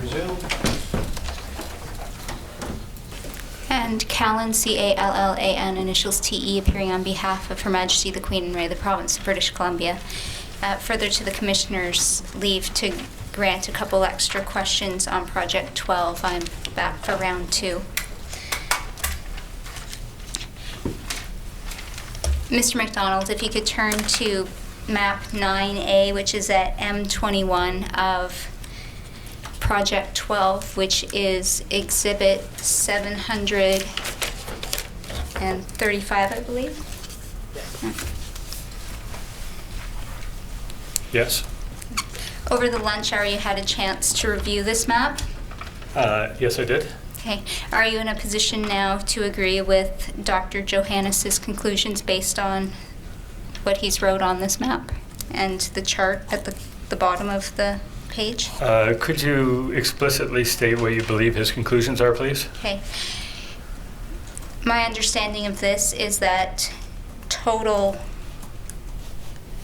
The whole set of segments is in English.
presume. And Callan, C-A-L-L-A-N, initials T-E, appearing on behalf of Her Majesty the Queen and Ray, the Province of British Columbia. Further to the Commissioner's leave to grant a couple extra questions on Project 12. I'm back for round 2. Mr. McDonald, if you could turn to map 9A, which is at M21 of Project 12, which is Exhibit 735, I believe. Yes. Over the lunch hour, you had a chance to review this map. Yes, I did. Okay. Are you in a position now to agree with Dr. Johannes's conclusions based on what he's wrote on this map and the chart at the bottom of the page? Could you explicitly state what you believe his conclusions are, please? Okay. My understanding of this is that total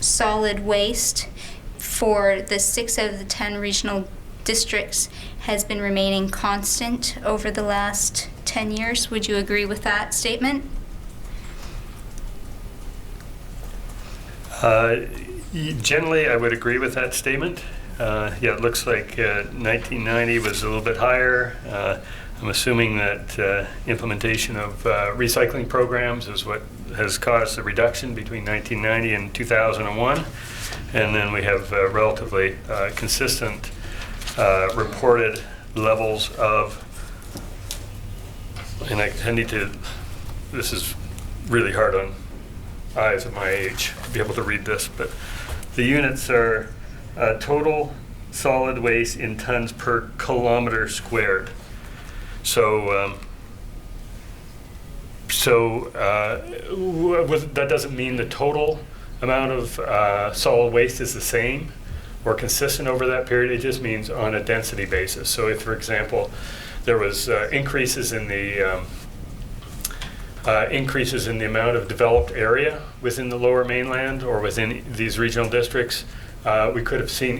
solid waste for the 6 out of the 10 regional districts has been remaining constant over the last 10 years. Would you agree with that statement? Generally, I would agree with that statement. Yeah, it looks like 1990 was a little bit higher. I'm assuming that implementation of recycling programs is what has caused the reduction between 1990 and 2001. And then we have relatively consistent reported levels of, and I need to, this is really hard on eyes at my age to be able to read this, but the units are total solid waste in tons per kilometer squared. So, that doesn't mean the total amount of solid waste is the same or consistent over that period. It just means on a density basis. So if, for example, there was increases in the amount of developed area within the Lower Mainland or within these regional districts, we could have seen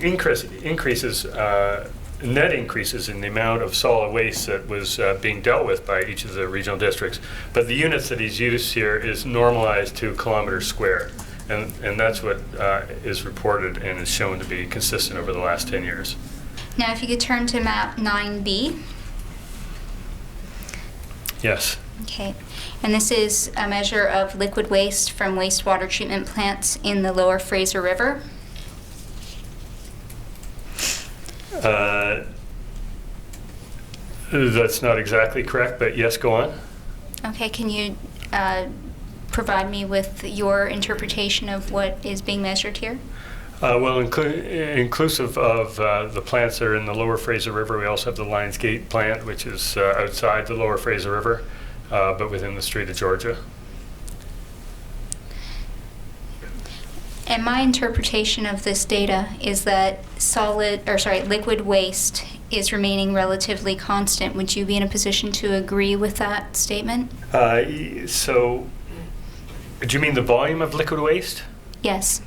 net increases in the amount of solid waste that was being dealt with by each of the regional districts. But the units that he's used here is normalized to kilometers squared. And that's what is reported and is shown to be consistent over the last 10 years. Now, if you could turn to map 9B. Yes. Okay. And this is a measure of liquid waste from wastewater treatment plants in the Lower Fraser River. That's not exactly correct, but yes, go on. Okay, can you provide me with your interpretation of what is being measured here? Well, inclusive of the plants that are in the Lower Fraser River, we also have the Lions Gate plant, which is outside the Lower Fraser River, but within the Strait of Georgia. And my interpretation of this data is that liquid waste is remaining relatively constant. Would you be in a position to agree with that statement? So, do you mean the volume of liquid waste? Yes.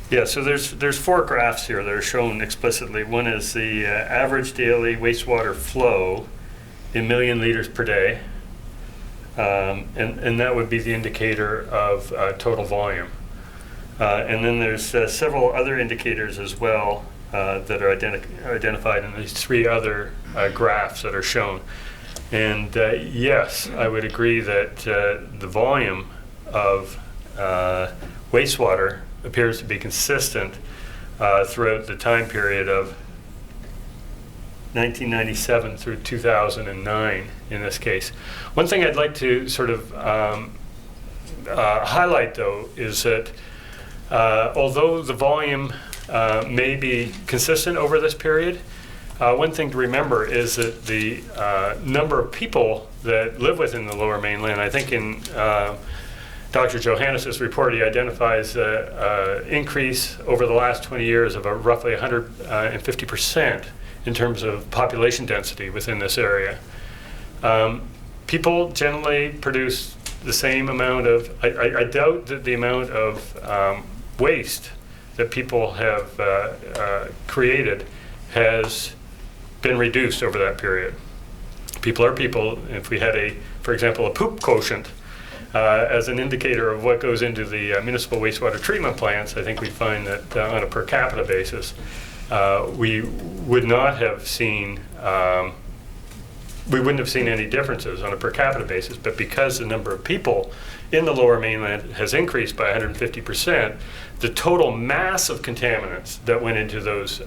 Yeah, so there's 4 graphs here that are shown explicitly. One is the average daily wastewater flow in million liters per day, and that would be the indicator of total volume. And then there's several other indicators as well that are identified in these 3 other graphs that are shown. And yes, I would agree that the volume of wastewater appears to be consistent throughout the time period of 1997 through 2009 in this case. One thing I'd like to sort of highlight, though, is that although the volume may be consistent over this period, one thing to remember is that the number of people that live within the Lower Mainland, I think in Dr. Johannes's report, he identifies an increase over the last 20 years of roughly 150% in terms of population density within this area. People generally produce the same amount of, I doubt that the amount of waste that people have created has been reduced over that period. People are people. If we had for example, a poop quotient as an indicator of what goes into the municipal wastewater treatment plants, I think we'd find that on a per capita basis, we would not have seen, we wouldn't have seen any differences on a per capita basis, but because the number of people in the Lower Mainland has increased by 150%, the total mass of contaminants that went into those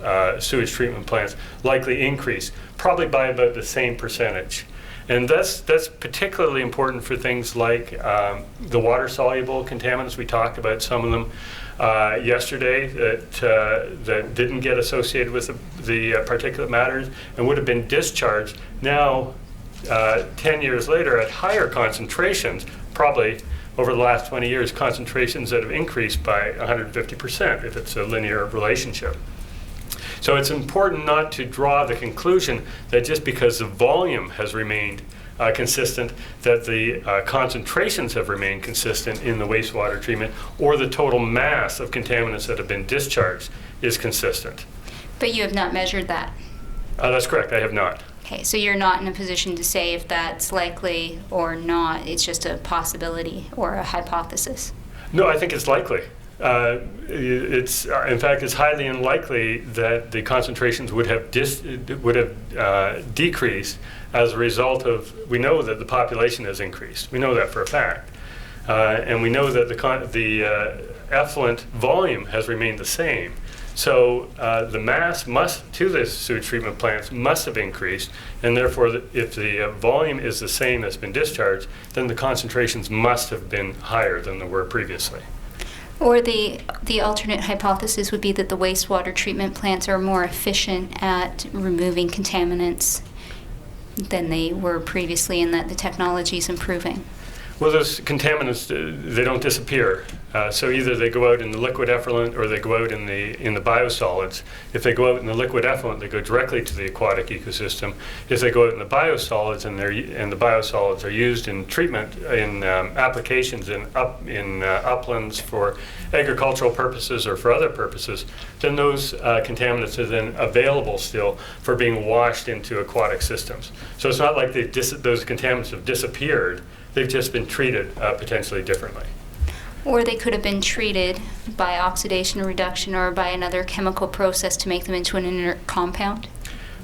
sewage treatment plants likely increased, probably by about the same percentage. And that's particularly important for things like the water-soluble contaminants. We talked about some of them yesterday that didn't get associated with the particulate matters and would have been discharged now 10 years later at higher concentrations, probably over the last 20 years, concentrations that have increased by 150% if it's a linear relationship. So it's important not to draw the conclusion that just because the volume has remained consistent, that the concentrations have remained consistent in the wastewater treatment, or the total mass of contaminants that have been discharged is consistent. But you have not measured that? That's correct, I have not. Okay, so you're not in a position to say if that's likely or not. It's just a possibility or a hypothesis. No, I think it's likely. In fact, it's highly unlikely that the concentrations would have decreased as a result of. We know that the population has increased. We know that for a fact, and we know that the effluent volume has remained the same. So the mass to the sewage treatment plants must have increased, and therefore, if the volume is the same that's been discharged, then the concentrations must have been higher than they were previously. Or the alternate hypothesis would be that the wastewater treatment plants are more efficient at removing contaminants than they were previously, and that the technology is improving. Well, those contaminants, they don't disappear. So either they go out in the liquid effluent or they go out in the biosolids. If they go out in the liquid effluent, they go directly to the aquatic ecosystem. If they go out in the biosolids and the biosolids are used in treatment, in applications in uplands for agricultural purposes or for other purposes, then those contaminants are then available still for being washed into aquatic systems. So it's not like those contaminants have disappeared. They've just been treated potentially differently. Or they could have been treated by oxidation reduction or by another chemical process to make them into an inert compound?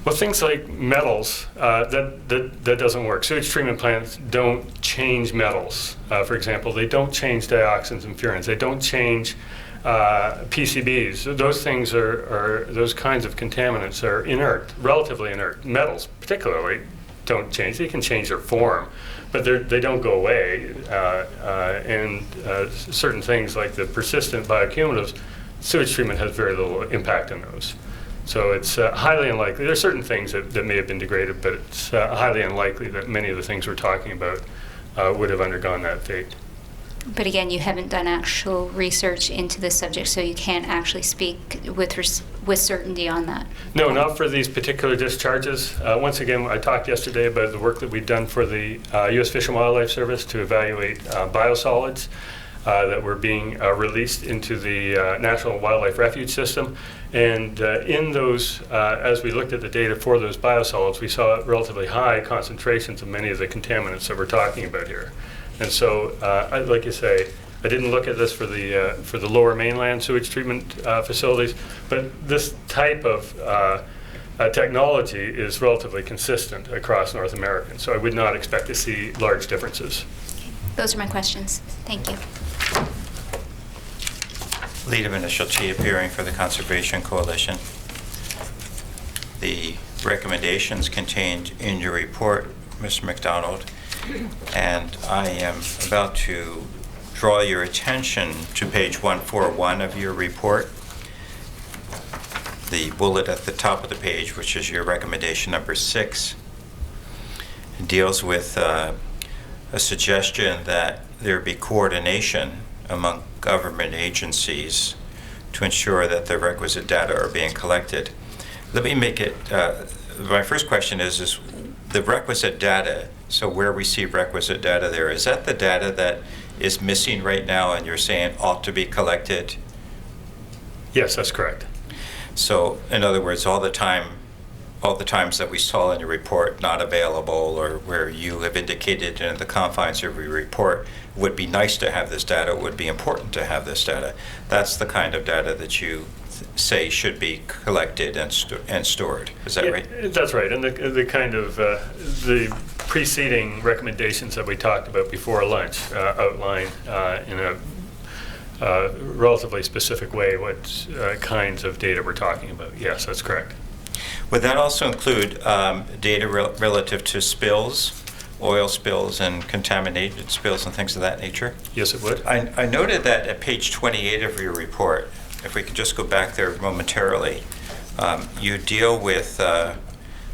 Well, things like metals, that doesn't work. Sewage treatment plants don't change metals. For example, they don't change dioxins and furans. They don't change PCBs. Those things those kinds of contaminants are inert, relatively inert. Metals, particularly, don't change. They can change their form, but they don't go away. And certain things like the persistent bioaccumulatives, sewage treatment has very little impact on those. So it's highly unlikely. There are certain things that may have been degraded, but it's highly unlikely that many of the things we're talking about would have undergone that fate. But again, you haven't done actual research into this subject, so you can't actually speak with certainty on that. No, not for these particular discharges. Once again, I talked yesterday about the work that we've done for the U.S. Fish and Wildlife Service to evaluate biosolids that were being released into the National Wildlife Refuge System. And in those, as we looked at the data for those biosolids, we saw relatively high concentrations of many of the contaminants that we're talking about here. And so, like you say, I didn't look at this for the Lower Mainland sewage treatment facilities, but this type of technology is relatively consistent across North America. So I would not expect to see large differences. Those are my questions. Thank you. Leader Initial T appearing for the Conservation Coalition. The recommendations contained in your report, Mr. McDonald, and I am about to draw your attention to page 141 of your report. The bullet at the top of the page, which is your recommendation number 6, deals with a suggestion that there be coordination among government agencies to ensure that the requisite data are being collected. Let me make it, my first question is the requisite data, so where we see requisite data there, is that the data that is missing right now and you're saying ought to be collected? Yes, that's correct. So in other words, all the time all the times that we saw in your report not available, or where you have indicated in the confines of your report, would be nice to have this data, would be important to have this data. That's the kind of data that you say should be collected and stored. Is that right? That's right. And the kind of the preceding recommendations that we talked about before lunch outline in a relatively specific way what kinds of data we're talking about. Yes, that's correct. Would that also include data relative to spills, oil spills and contaminated spills and things of that nature? Yes, it would. I noted that at page 28 of your report, if we could just go back there momentarily, you deal with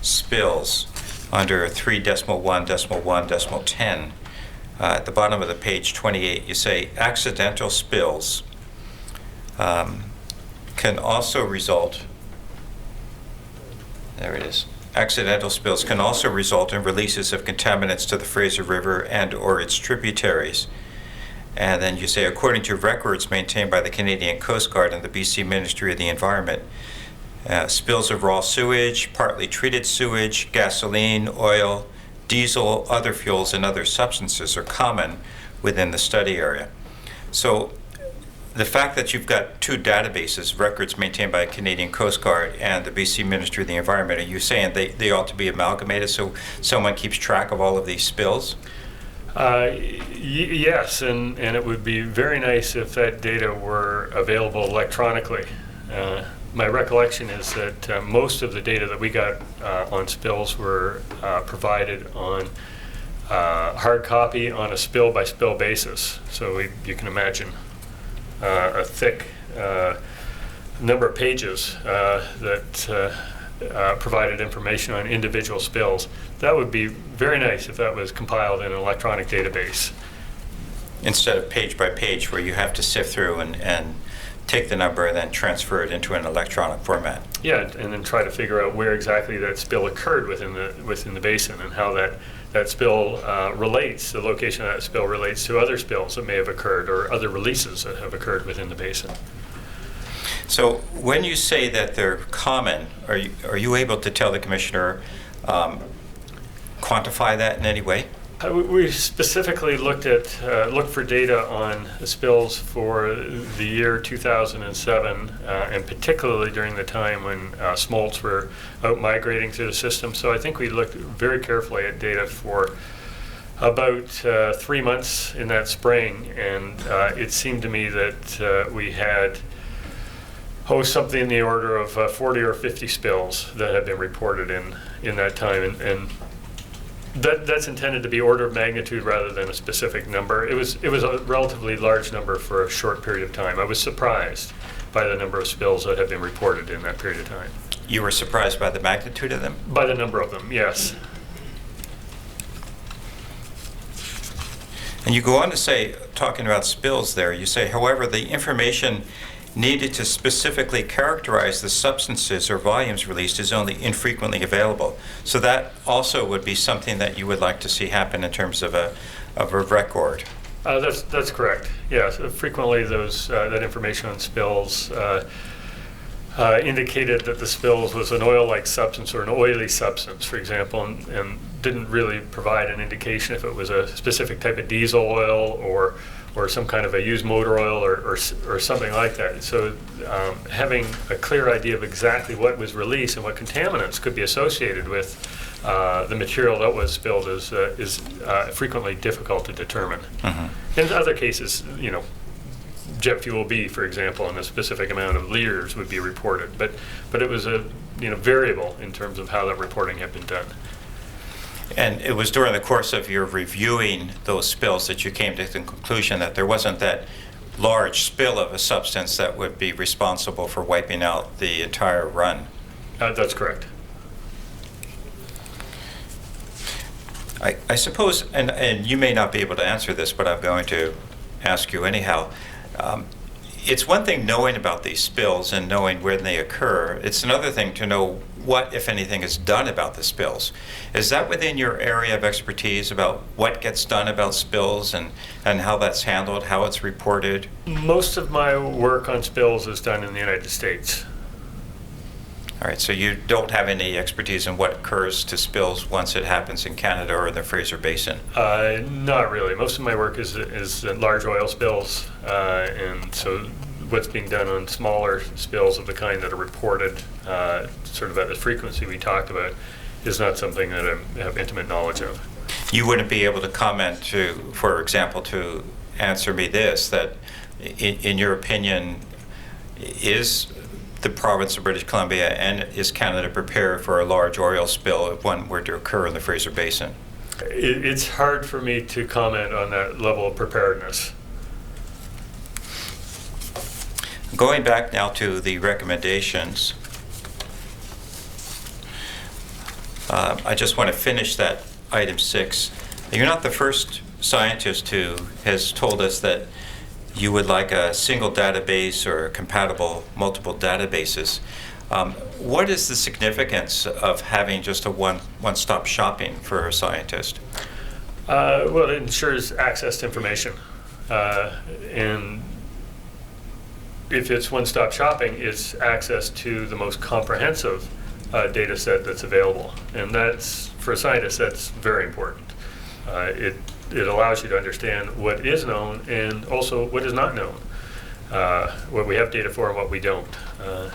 spills under 3.1.1.10. At the bottom of the page 28, you say accidental spills can also result. There it is. Accidental spills can also result in releases of contaminants to the Fraser River and/or its tributaries. And then you say, according to records maintained by the Canadian Coast Guard and the BC Ministry of the Environment, spills of raw sewage, partly treated sewage, gasoline, oil, diesel, other fuels, and other substances are common within the study area. So the fact that you've got two databases, records maintained by Canadian Coast Guard and the BC Ministry of the Environment, are you saying they ought to be amalgamated so someone keeps track of all of these spills? Yes, and it would be very nice if that data were available electronically. My recollection is that most of the data that we got on spills were provided on hard copy on a spill-by-spill basis. So you can imagine a thick number of pages that provided information on individual spills. That would be very nice if that was compiled in an electronic database. Instead of page by page where you have to sift through and take the number and then transfer it into an electronic format. Yeah, and then try to figure out where exactly that spill occurred within the basin and how that spill relates, the location of that spill relates to other spills that may have occurred or other releases that have occurred within the basin. So when you say that they're common, are you able to tell the commissioner, quantify that in any way? We specifically looked for data on spills for the year 2007, and particularly during the time when smolts were out migrating through the system. So I think we looked very carefully at data for about 3 months in that spring, and it seemed to me that we had something in the order of 40 or 50 spills that had been reported in that time, and that's intended to be order of magnitude rather than a specific number. It was a relatively large number for a short period of time. I was surprised by the number of spills that had been reported in that period of time. You were surprised by the magnitude of them? By the number of them, yes. And you go on to say, talking about spills there, you say, however, the information needed to specifically characterize the substances or volumes released is only infrequently available. So that also would be something that you would like to see happen in terms of a record. That's correct. Yes, frequently that information on spills indicated that the spills was an oil-like substance or an oily substance, for example, and didn't really provide an indication if it was a specific type of diesel oil or some kind of a used motor oil or something like that. So having a clear idea of exactly what was released and what contaminants could be associated with the material that was spilled is frequently difficult to determine. Mm-hmm. In other cases, jet fuel B, for example, and a specific amount of liters would be reported, but it was a variable in terms of how that reporting had been done. And it was during the course of your reviewing those spills that you came to the conclusion that there wasn't that large spill of a substance that would be responsible for wiping out the entire run. That's correct. I suppose, and you may not be able to answer this, but I'm going to ask you anyhow. It's one thing knowing about these spills and knowing when they occur. It's another thing to know what, if anything, is done about the spills. Is that within your area of expertise about what gets done about spills and how that's handled, how it's reported? Most of my work on spills is done in the United States. All right, so you don't have any expertise in what occurs to spills once it happens in Canada or the Fraser Basin? Not really. Most of my work is large oil spills, and so what's being done on smaller spills of the kind that are reported sort of at the frequency we talked about is not something that I have intimate knowledge of. You wouldn't be able to comment to, for example, to answer me this, that in your opinion, is the province of British Columbia and is Canada prepared for a large oil spill if one were to occur in the Fraser Basin? It's hard for me to comment on that level of preparedness. Going back now to the recommendations, I just want to finish that item 6. You're not the first scientist who has told us that you would like a single database or compatible multiple databases. What is the significance of having just a one-stop shopping for a scientist? Well, it ensures access to information. And if it's one-stop shopping, it's access to the most comprehensive data set that's available. And that's, for a scientist, that's very important. It allows you to understand what is known and also what is not known, what we have data for and what we don't.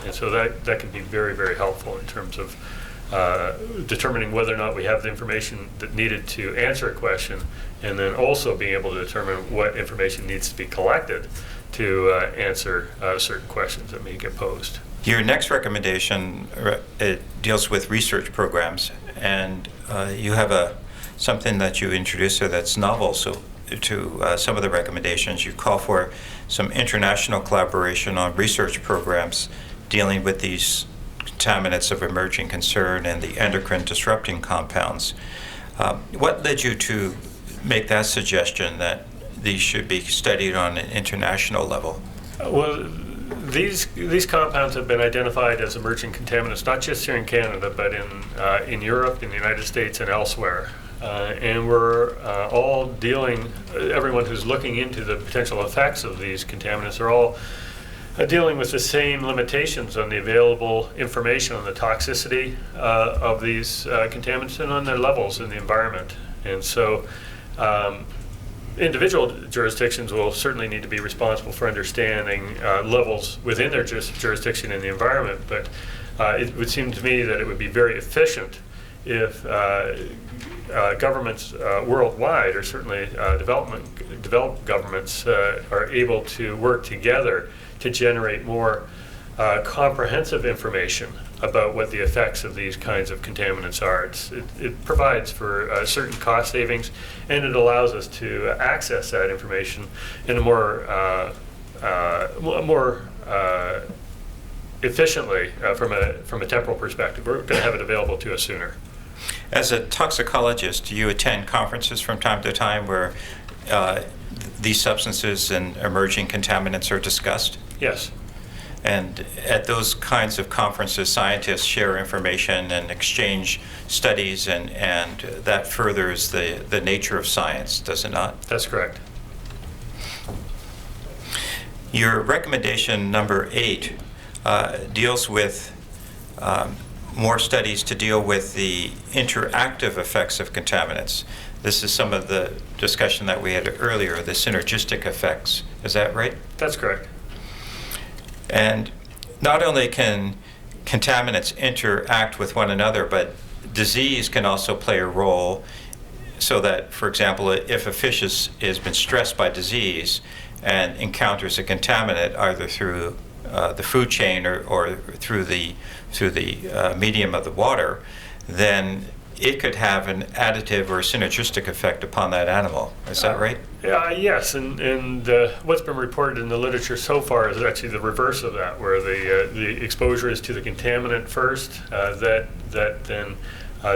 And so that can be very, very helpful in terms of determining whether or not we have the information that needed to answer a question, and then also being able to determine what information needs to be collected to answer certain questions that may get posed. Your next recommendation it deals with research programs, and you have something that you introduced here that's novel. So to some of the recommendations, you call for some international collaboration on research programs dealing with these contaminants of emerging concern and the endocrine disrupting compounds. What led you to make that suggestion that these should be studied on an international level? Well, these compounds have been identified as emerging contaminants, not just here in Canada, but in Europe, in the United States, and elsewhere. And we're all dealing, everyone who's looking into the potential effects of these contaminants are all dealing with the same limitations on the available information on the toxicity of these contaminants and on their levels in the environment. And so individual jurisdictions will certainly need to be responsible for understanding levels within their jurisdiction in the environment, but it would seem to me that it would be very efficient if governments worldwide, or certainly developed governments, are able to work together to generate more comprehensive information about what the effects of these kinds of contaminants are. It provides for certain cost savings, and it allows us to access that information in a more efficiently from a temporal perspective. We're going to have it available to us sooner. As a toxicologist, do you attend conferences from time to time where these substances and emerging contaminants are discussed? Yes. And at those kinds of conferences, scientists share information and exchange studies, and that furthers the nature of science, does it not? That's correct. Your recommendation number 8 deals with more studies to deal with the interactive effects of contaminants. This is some of the discussion that we had earlier, the synergistic effects. Is that right? That's correct. And not only can contaminants interact with one another, but disease can also play a role, so that, for example, if a fish has been stressed by disease and encounters a contaminant either through the food chain or through the medium of the water, then it could have an additive or synergistic effect upon that animal. Is that right? Yes, and what's been reported in the literature so far is actually the reverse of that, where the exposure is to the contaminant first, that then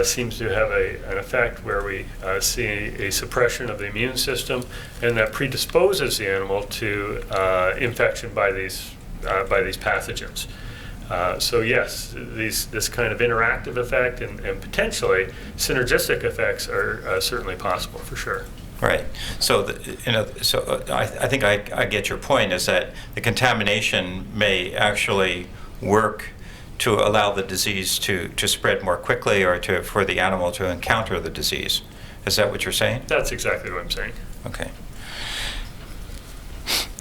seems to have an effect where we see a suppression of the immune system, and that predisposes the animal to infection by these pathogens. So yes, this kind of interactive effect and potentially synergistic effects are certainly possible, for sure. Right. So, I think I get your point, is that the contamination may actually work to allow the disease to spread more quickly or for the animal to encounter the disease. Is that what you're saying? That's exactly what I'm saying. Okay.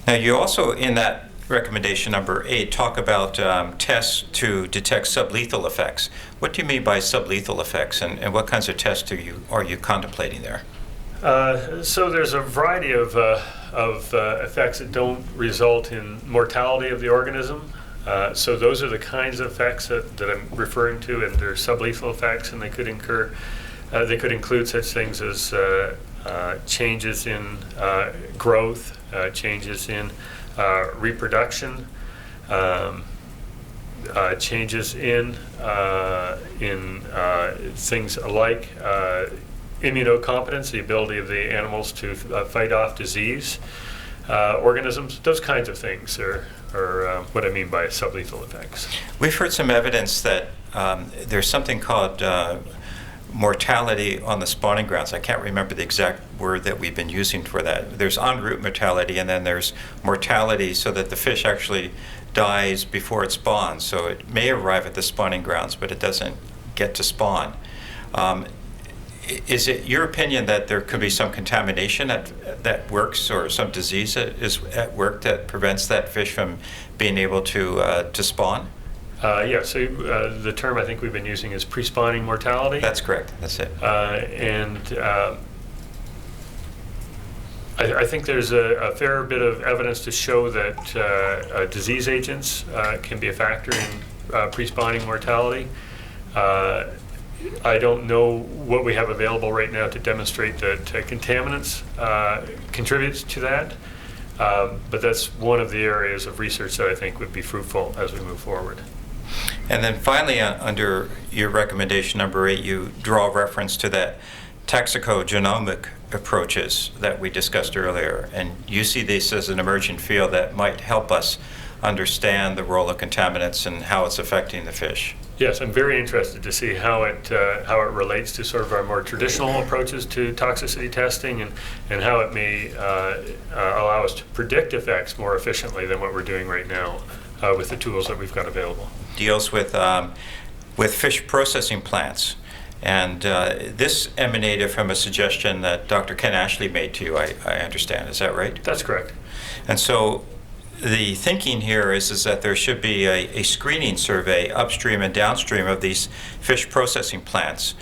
Now, you also, in that recommendation number 8, talk about tests to detect sublethal effects. What do you mean by sublethal effects, and what kinds of tests are you contemplating there? So there's a variety of effects that don't result in mortality of the organism. So those are the kinds of effects that I'm referring to, and they're sublethal effects, and they could include such things as changes in growth, changes in reproduction, changes in things like immunocompetence, the ability of the animals to fight off disease, organisms. Those kinds of things are what I mean by sublethal effects. We've heard some evidence that there's something called mortality on the spawning grounds. I can't remember the exact word that we've been using for that. There's en route mortality, and then there's mortality so that the fish actually dies before it spawns. So it may arrive at the spawning grounds, but it doesn't get to spawn. Is it your opinion that there could be some contamination that works, or some disease that is at work that prevents that fish from being able to spawn? Yeah, so the term I think we've been using is pre-spawning mortality. That's correct. That's it. I think there's a fair bit of evidence to show that disease agents can be a factor in pre-spawning mortality. I don't know what we have available right now to demonstrate that contaminants contributes to that, but that's one of the areas of research that I think would be fruitful as we move forward. And then finally, under your recommendation number 8, you draw reference to that toxicogenomic approaches that we discussed earlier, and you see this as an emerging field that might help us understand the role of contaminants and how it's affecting the fish. Yes, I'm very interested to see how it relates to sort of our more traditional approaches to toxicity testing, and how it may allow us to predict effects more efficiently than what we're doing right now with the tools that we've got available. Deals with fish processing plants. And this emanated from a suggestion that Dr. Ken Ashley made to you, I understand. Is that right? That's correct. And so the thinking here is that there should be a screening survey upstream and downstream of these fish processing plants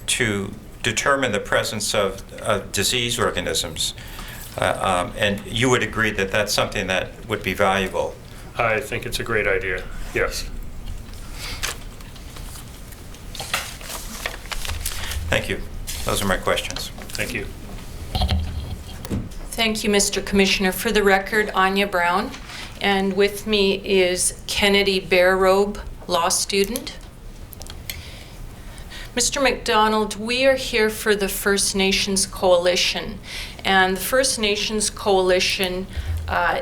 to determine the presence of disease organisms. And you would agree that that's something that would be valuable? I think it's a great idea, yes. Thank you. Those are my questions. Thank you. Thank you, Mr. Commissioner. For the record, Anya Brown, and with me is Kennedy Bearrobe, law student. Mr. McDonald, we are here for the First Nations Coalition, and the First Nations Coalition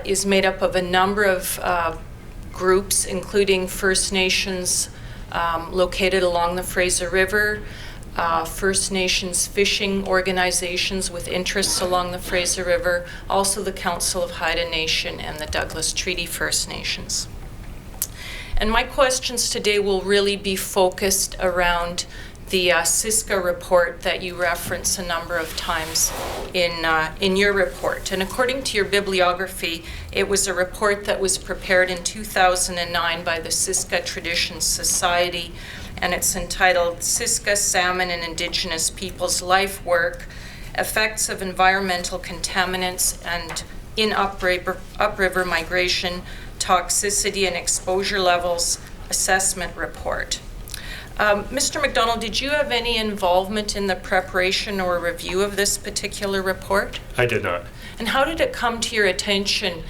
is made up of a number of groups, including First Nations located along the Fraser River, First Nations fishing organizations with interests along the Fraser River, also the Council of Haida Nation and the Douglas Treaty First Nations. And my questions today will really be focused around the CISCA report that you reference a number of times in your report. And according to your bibliography, it was a report that was prepared in 2009 by the CISCA Traditions Society, and it's entitled CISCA Salmon and Indigenous Peoples Life Work, Effects of Environmental Contaminants and in Upriver Migration, Toxicity and Exposure Levels Assessment Report. Mr. McDonald, did you have any involvement in the preparation or review of this particular report? I did not. And how did it come to your attention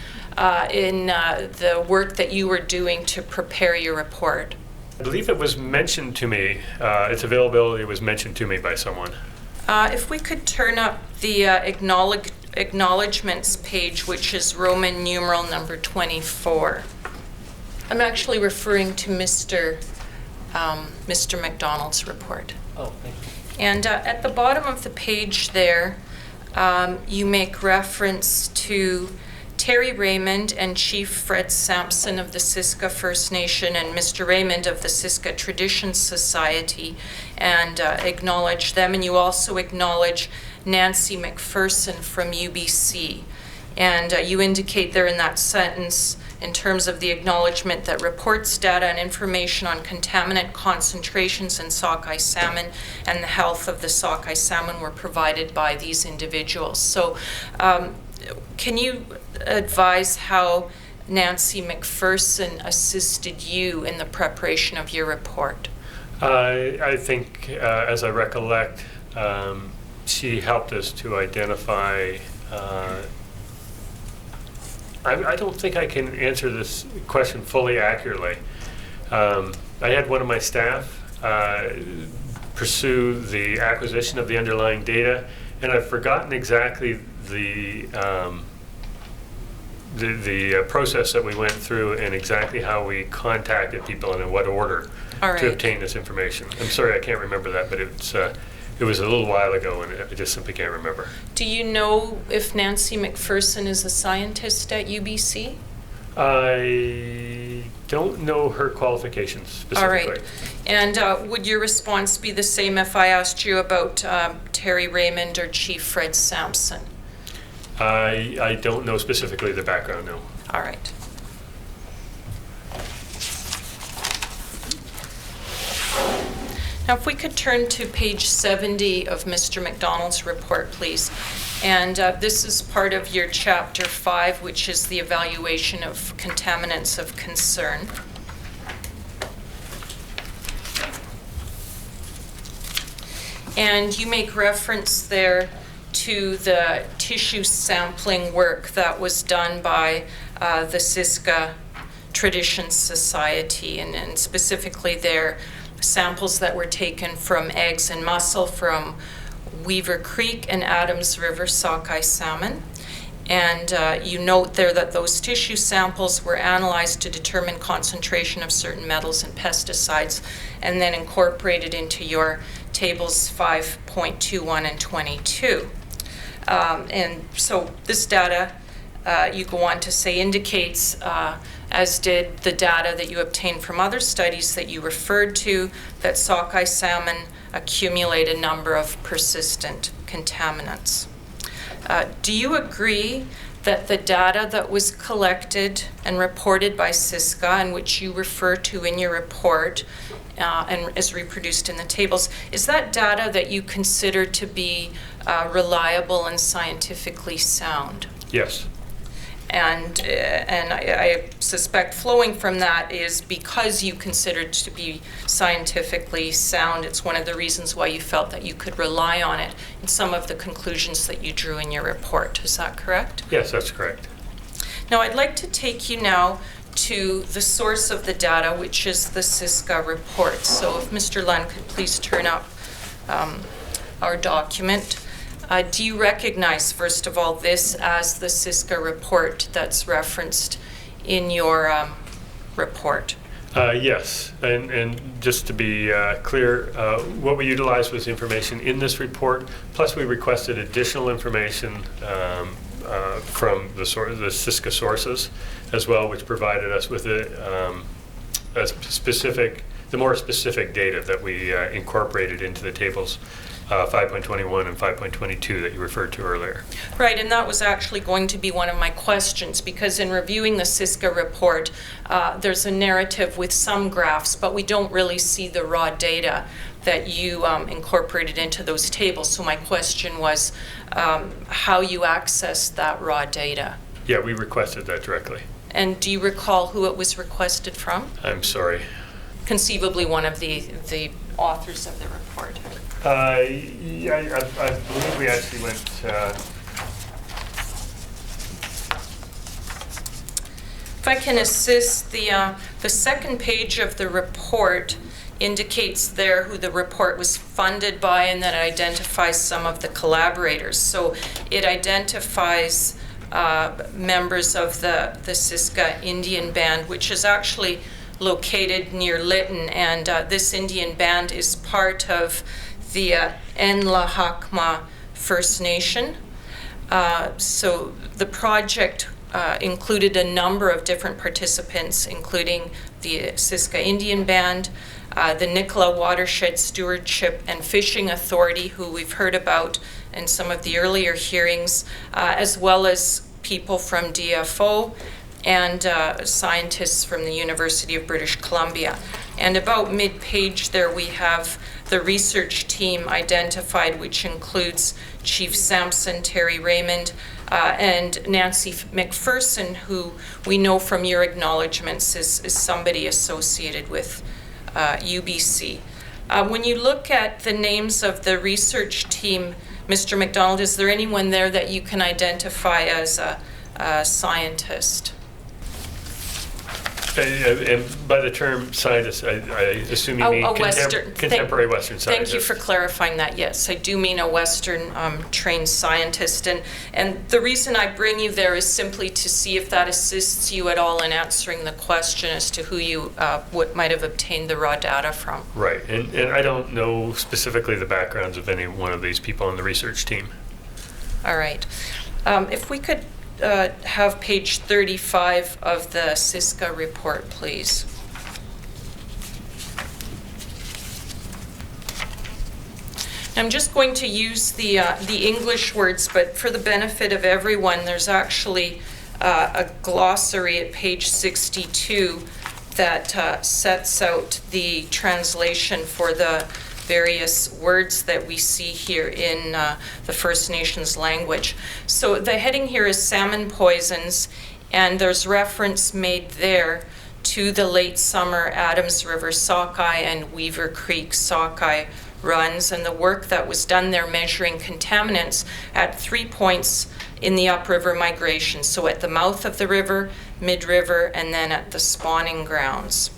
in the work that you were doing to prepare your report? I believe it was mentioned to me, its availability was mentioned to me by someone. If we could turn up the acknowledgements page, which is Roman numeral number 24. I'm actually referring to Mr. McDonald's report. Oh, thank you. And at the bottom of the page there, you make reference to Terry Raymond and Chief Fred Sampson of the Siska First Nation and Mr. Raymond of the Siska Traditions Society, and acknowledge them. And you also acknowledge Nancy McPherson from UBC. And you indicate there in that sentence, in terms of the acknowledgement, that reports, data, and information on contaminant concentrations in sockeye salmon and the health of the sockeye salmon were provided by these individuals. So can you advise how Nancy McPherson assisted you in the preparation of your report? I think, as I recollect, she helped us to identify. I don't think I can answer this question fully accurately. I had one of my staff pursue the acquisition of the underlying data, and I've forgotten exactly the process that we went through and exactly how we contacted people and in what order to obtain this information. I'm sorry, I can't remember that, but it was a little while ago, and I just simply can't remember. Do you know if Nancy McPherson is a scientist at UBC? I don't know her qualifications specifically. All right. And would your response be the same if I asked you about Terry Raymond or Chief Fred Sampson? I don't know specifically the background, no. All right. Now, if we could turn to page 70 of Mr. McDonald's report, please. And this is part of your chapter 5, which is the evaluation of contaminants of concern. And you make reference there to the tissue sampling work that was done by the Siska Traditions Society, and specifically their samples that were taken from eggs and mussel from Weaver Creek and Adams River sockeye salmon. And you note there that those tissue samples were analyzed to determine concentration of certain metals and pesticides, and then incorporated into your tables 5.21 and 22. And so this data, you go on to say, indicates, as did the data that you obtained from other studies that you referred to, that sockeye salmon accumulate a number of persistent contaminants. Do you agree that the data that was collected and reported by Siska, and which you refer to in your report and is reproduced in the tables, is that data that you consider to be reliable and scientifically sound? Yes. And I suspect flowing from that is because you consider it to be scientifically sound. It's one of the reasons why you felt that you could rely on it in some of the conclusions that you drew in your report. Is that correct? Yes, that's correct. Now, I'd like to take you now to the source of the data, which is the Siska report. So if Mr. Lund could please turn up our document. Do you recognize, first of all, this as the Siska report that's referenced in your report? Yes, and just to be clear, what we utilized was information in this report, plus we requested additional information from the Siska sources as well, which provided us with the more specific data that we incorporated into the tables 5.21 and 5.22 that you referred to earlier. Right, and that was actually going to be one of my questions, because in reviewing the Siska report, there's a narrative with some graphs, but we don't really see the raw data that you incorporated into those tables. So my question was how you accessed that raw data. Yeah, we requested that directly. And do you recall who it was requested from? I'm sorry. Conceivably one of the authors of the report. Yeah, I believe we actually went. If I can assist, the second page of the report indicates there who the report was funded by, and that it identifies some of the collaborators. So it identifies members of the Siska Indian Band, which is actually located near Lytton, and this Indian Band is part of the Nlahakma First Nation. So the project included a number of different participants, including the Siska Indian Band, the Nicola Watershed Stewardship and Fishing Authority, who we've heard about in some of the earlier hearings, as well as people from DFO and scientists from the University of British Columbia. And about mid-page there we have the research team identified, which includes Chief Sampson, Terry Raymond, and Nancy McPherson, who we know from your acknowledgements is somebody associated with UBC. When you look at the names of the research team, Mr. McDonald, is there anyone there that you can identify as a scientist? And by the term scientist, I assume you mean contemporary Western scientist. Thank you for clarifying that. Yes, I do mean a Western trained scientist. And the reason I bring you there is simply to see if that assists you at all in answering the question as to who you might have obtained the raw data from. Right, and I don't know specifically the backgrounds of any one of these people on the research team. All right. If we could have page 35 of the Siska report, please. I'm just going to use the English words, but for the benefit of everyone, there's actually a glossary at page 62 that sets out the translation for the various words that we see here in the First Nations language. So the heading here is salmon poisons, and there's reference made there to the late summer Adams River sockeye and Weaver Creek sockeye runs and the work that was done there measuring contaminants at 3 points in the upriver migration. So at the mouth of the river, mid-river, and then at the spawning grounds.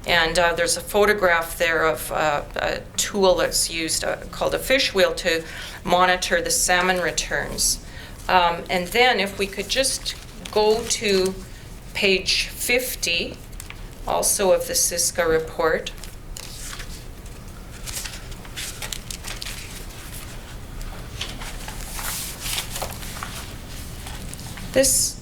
And there's a photograph there of a tool that's used called a fish wheel to monitor the salmon returns. And then if we could just go to page 50, also of the Siska report. These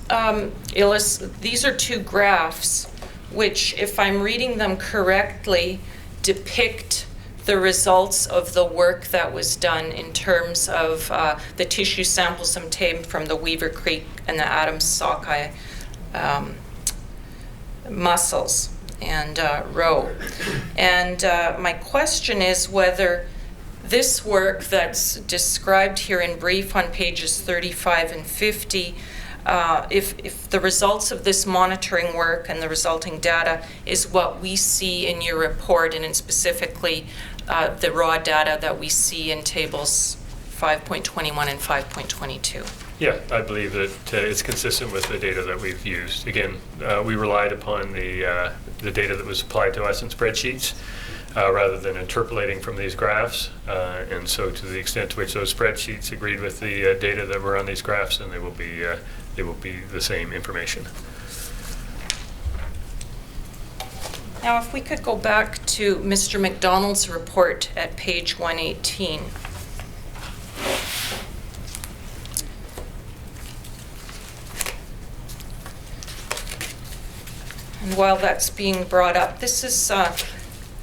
are two graphs which, if I'm reading them correctly, depict the results of the work that was done in terms of the tissue samples obtained from the Weaver Creek and the Adams sockeye mussels and roe. And my question is whether this work that's described here in brief on pages 35 and 50, if the results of this monitoring work and the resulting data is what we see in your report, and in specifically the raw data that we see in tables 5.21 and 5.22. Yeah, I believe that it's consistent with the data that we've used. Again, we relied upon the data that was applied to us in spreadsheets rather than interpolating from these graphs. And so to the extent to which those spreadsheets agreed with the data that were on these graphs, then they will be the same information. Now, if we could go back to Mr. McDonald's report at page 118. And while that's being brought up, this is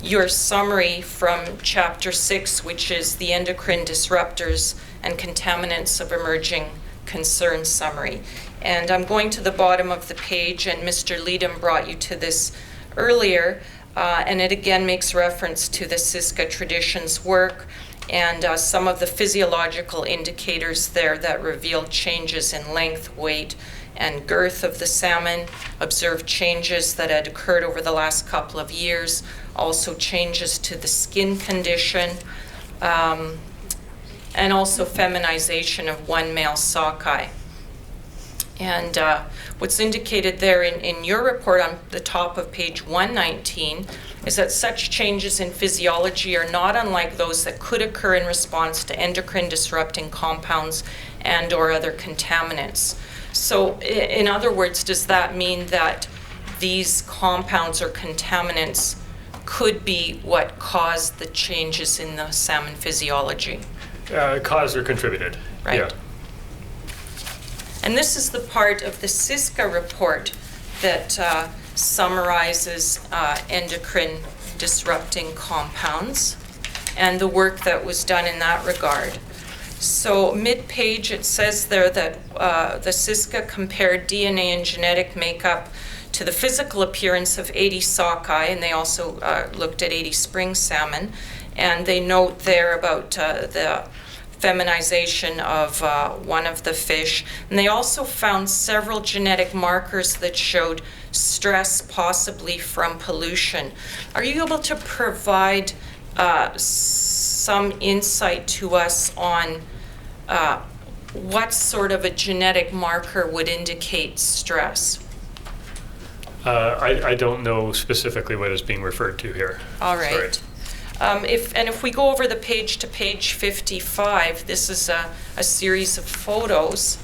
your summary from Chapter 6, which is the endocrine disruptors and contaminants of emerging concern summary. And I'm going to the bottom of the page, and Mr. Leedham brought you to this earlier, and it again makes reference to the Siska Traditions work and some of the physiological indicators there that reveal changes in length, weight, and girth of the salmon, observed changes that had occurred over the last couple of years, also changes to the skin condition, and also feminization of one male sockeye. And what's indicated there in your report on the top of page 119 is that such changes in physiology are not unlike those that could occur in response to endocrine disrupting compounds and or other contaminants. So in other words, does that mean that these compounds or contaminants could be what caused the changes in the salmon physiology? Caused or contributed. Right. Yeah. And this is the part of the SISCA report that summarizes endocrine disrupting compounds and the work that was done in that regard. So mid-page it says there that the SISCA compared DNA and genetic makeup to the physical appearance of 80 sockeye, and they also looked at 80 spring salmon. And they note there about the feminization of one of the fish. And they also found several genetic markers that showed stress, possibly from pollution. Are you able to provide some insight to us on what sort of a genetic marker would indicate stress? I don't know specifically what is being referred to here. All right. Sorry. If we go over the page to page 55, this is a series of photos.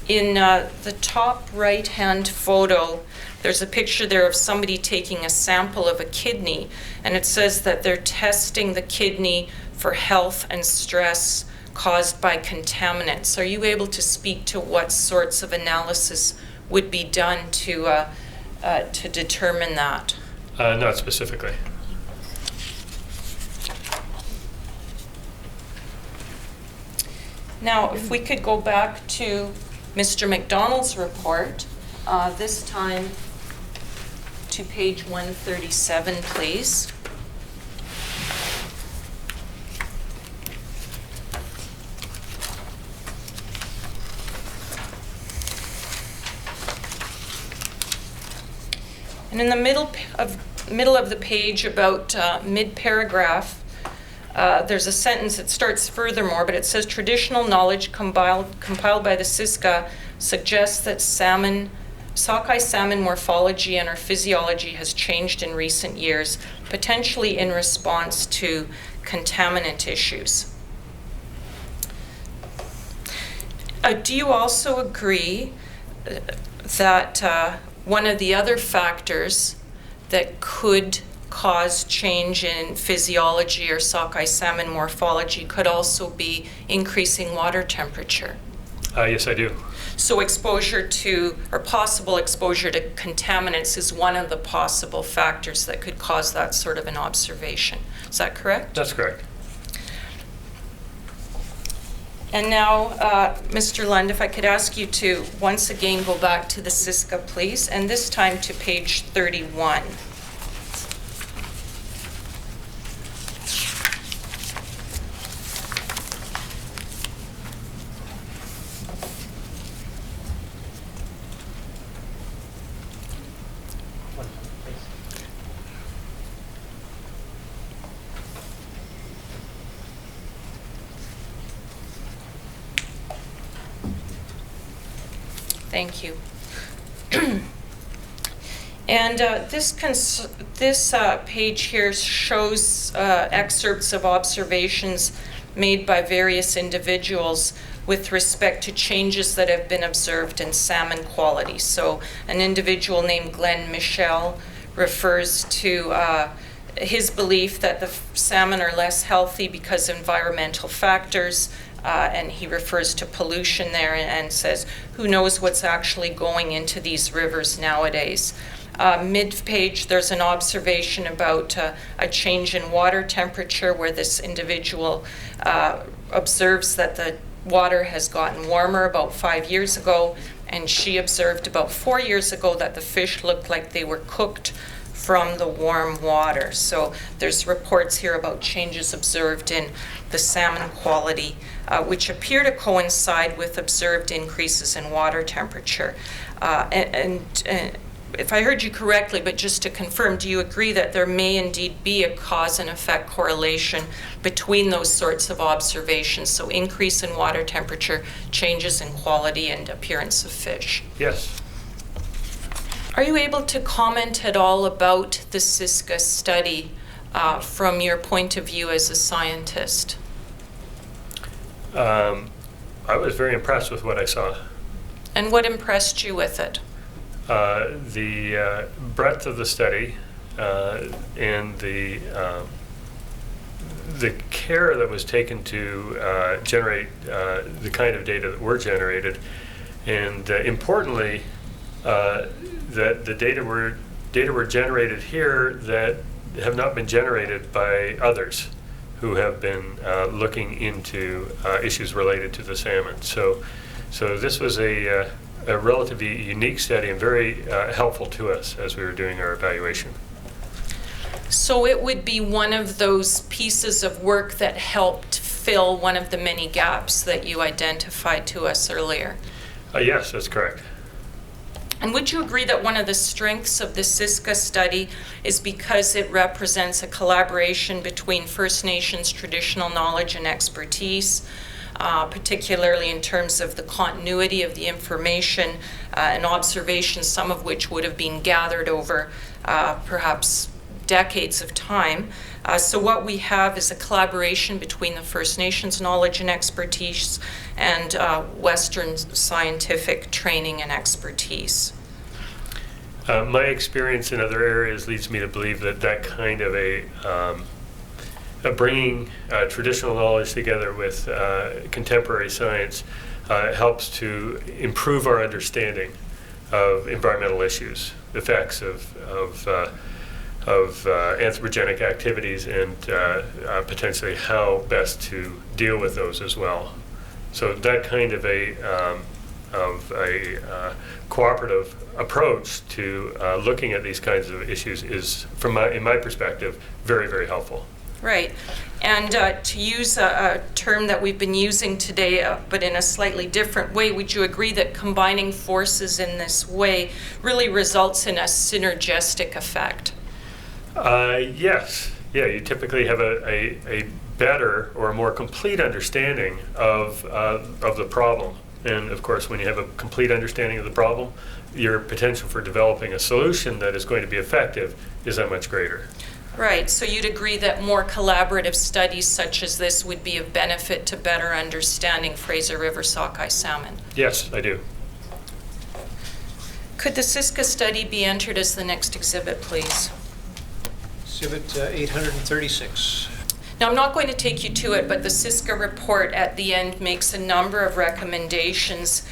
In the top right-hand photo, there's a picture there of somebody taking a sample of a kidney, and it says that they're testing the kidney for health and stress caused by contaminants. Are you able to speak to what sorts of analysis would be done to determine that? Not specifically. Now, if we could go back to Mr. McDonald's report, this time to page 137, please. And in the middle of the page, about mid-paragraph, there's a sentence that starts furthermore, but it says traditional knowledge compiled by the SISCA suggests that sockeye salmon morphology and or physiology has changed in recent years, potentially in response to contaminant issues. Do you also agree that one of the other factors that could cause change in physiology or sockeye salmon morphology could also be increasing water temperature? Yes, I do. So exposure to, or possible exposure to contaminants is one of the possible factors that could cause that sort of an observation. Is that correct? That's correct. And now, Mr. Lund, if I could ask you to once again go back to the SISCA, please, and this time to page 31. Thank you. And this page here shows excerpts of observations made by various individuals with respect to changes that have been observed in salmon quality. So an individual named Glenn Michel refers to his belief that the salmon are less healthy because of environmental factors, and he refers to pollution there and says, who knows what's actually going into these rivers nowadays. Mid-page, there's an observation about a change in water temperature where this individual observes that the water has gotten warmer about 5 years ago, and she observed about 4 years ago that the fish looked like they were cooked from the warm water. So there's reports here about changes observed in the salmon quality, which appear to coincide with observed increases in water temperature. And if I heard you correctly, but just to confirm, do you agree that there may indeed be a cause and effect correlation between those sorts of observations? So increase in water temperature, changes in quality and appearance of fish? Yes. Are you able to comment at all about the SISCA study from your point of view as a scientist? I was very impressed with what I saw. And what impressed you with it? The breadth of the study and the care that was taken to generate the kind of data that were generated, And importantly, that the data were generated here that have not been generated by others who have been looking into issues related to the salmon. So this was a relatively unique study and very helpful to us as we were doing our evaluation. So it would be one of those pieces of work that helped fill one of the many gaps that you identified to us earlier. Yes, that's correct. And would you agree that one of the strengths of the SISCA study is because it represents a collaboration between First Nations traditional knowledge and expertise, particularly in terms of the continuity of the information and observations, some of which would have been gathered over perhaps decades of time. So what we have is a collaboration between the First Nations knowledge and expertise and Western scientific training and expertise. My experience in other areas leads me to believe that kind of a bringing traditional knowledge together with contemporary science helps to improve our understanding of environmental issues, effects of anthropogenic activities, and potentially how best to deal with those as well. So that kind of a cooperative approach to looking at these kinds of issues is, in my perspective, very, very helpful. Right. And to use a term that we've been using today, but in a slightly different way, would you agree that combining forces in this way really results in a synergistic effect? Yes. Yeah, you typically have a better or a more complete understanding of the problem. And of course, when you have a complete understanding of the problem, your potential for developing a solution that is going to be effective is that much greater. Right, so you'd agree that more collaborative studies such as this would be of benefit to better understanding Fraser River sockeye salmon? Yes, I do. Could the SISCA study be entered as the next exhibit, please? Exhibit 836. Now, I'm not going to take you to it, but the SISCA report at the end makes a number of recommendations,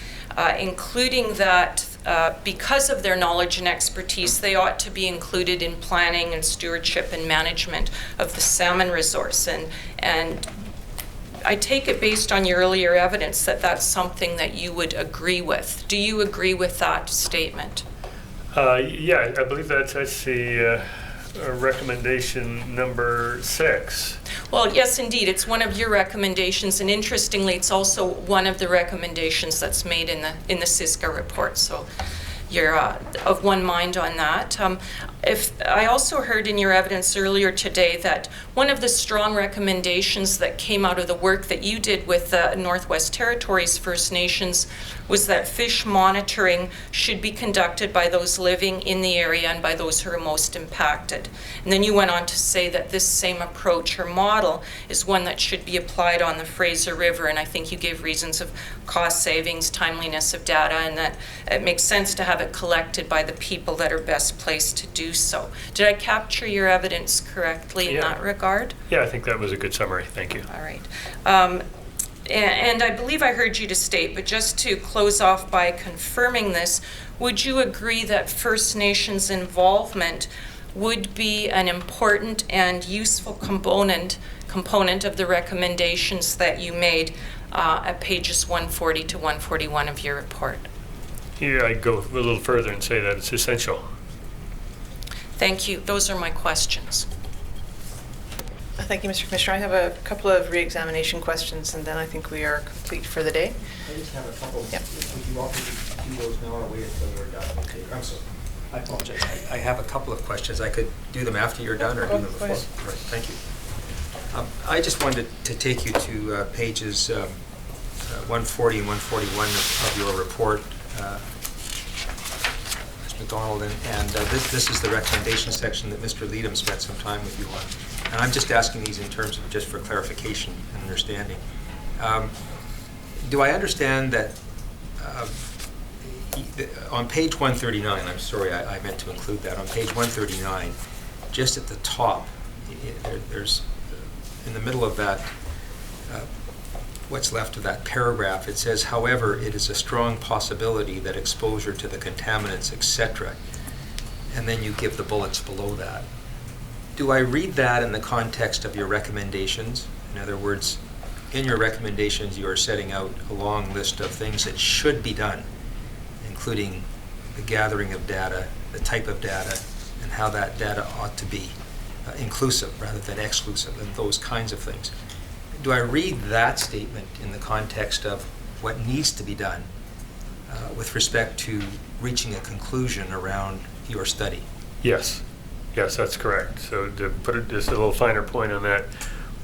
including that because of their knowledge and expertise, they ought to be included in planning and stewardship and management of the salmon resource. And I take it based on your earlier evidence that that's something that you would agree with. Do you agree with that statement? Yeah, I believe that's the recommendation number 6. Well, yes, indeed. It's one of your recommendations, and interestingly, it's also one of the recommendations that's made in the SISCA report. So you're of one mind on that. If I also heard in your evidence earlier today that one of the strong recommendations that came out of the work that you did with the Northwest Territories First Nations was that fish monitoring should be conducted by those living in the area and by those who are most impacted. And then you went on to say that this same approach or model is one that should be applied on the Fraser River, and I think you gave reasons of cost savings, timeliness of data, and that it makes sense to have it collected by the people that are best placed to do so. Did I capture your evidence correctly in that regard? Yeah, I think that was a good summary. Thank you. All right. And I believe I heard you to state, but just to close off by confirming this, would you agree that First Nations involvement would be an important and useful component of the recommendations that you made at pages 140 to 141 of your report? Here I go a little further and say that it's essential. Thank you. Those are my questions. Thank you, Mr. Commissioner. I have a couple of re-examination questions, and then I think we are complete for the day. I just have a couple. Yep. If you want me to do those now or wait until you're done? Okay, I'm sorry. I apologize. I have a couple of questions. I could do them after you're done or do them before. course. Right, thank you. I just wanted to take you to pages 140 and 141 of your report, Ms. McDonald, and this is the recommendation section that Mr. Leadham spent some time with you on. And I'm just asking these in terms of just for clarification and understanding. Do I understand that on page 139, I'm sorry, I meant to include that, on page 139, just at the top, there's in the middle of that what's left of that paragraph, it says, however, it is a strong possibility that exposure to the contaminants, etc. And then you give the bullets below that. Do I read that in the context of your recommendations? In other words, in your recommendations, you are setting out a long list of things that should be done, including the gathering of data, the type of data, and how that data ought to be inclusive rather than exclusive, and those kinds of things. Do I read that statement in the context of what needs to be done with respect to reaching a conclusion around your study? Yes. Yes, that's correct. So to put it just a little finer point on that,